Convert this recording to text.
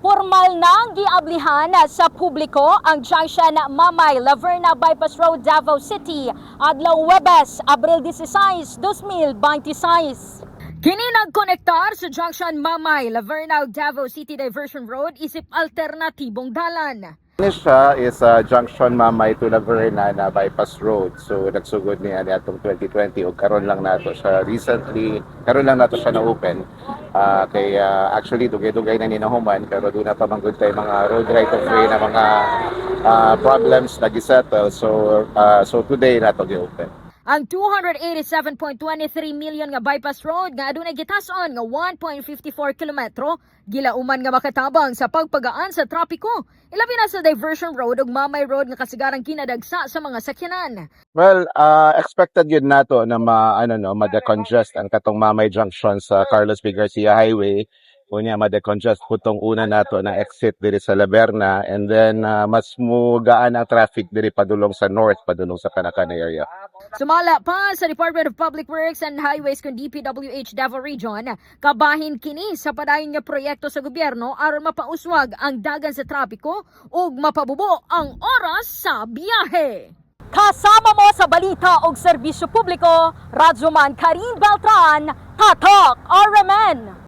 Formal nang giablihan sa publiko ang junction Mamay-Laverna Bypass Road, Davao City adlaw Huwebes, Abril 16, 2026. Kini nagkonektar sa junction Mamay-Laverna Davao City Diversion Road isip alternatibong dalan. Siya is junction Mamay to Laverna na bypass road. So nagsugod niya atong 2020 ug karon lang nato siya na open. Kaya actually dugay-dugay na ni nahuman pero doon na pa manggod tay mga road right of way na mga problems na gisettle. So today nato gi-open. Ang 287.23 million nga bypass road nga adunay gitason nga 1.54 kilometro gilauman nga makatabang sa pagpagaan sa trapiko. Ilabi na sa diversion road ug Mamay Road nga kasigarang kinadagsa sa mga sakyanan. Well, expected yun nato na ma-decongest ang katong Mamay Junction sa Carlos B. Garcia Highway. Unya ma-decongest putong una nato na exit diri sa Laverna, and then mas mugaan ang traffic diri padulong sa north, padulong sa Canacan area. Sumala pa sa Department of Public Works and Highways kung DPWH Davao Region, kabahin kini sa padayon nga proyekto sa gobyerno aron mapauswag ang dagan sa trapiko ug mapabubo ang oras sa biyahe. Kasama mo sa balita ug serbisyo publiko, Radyoman Karin Beltran, Tatak RMN.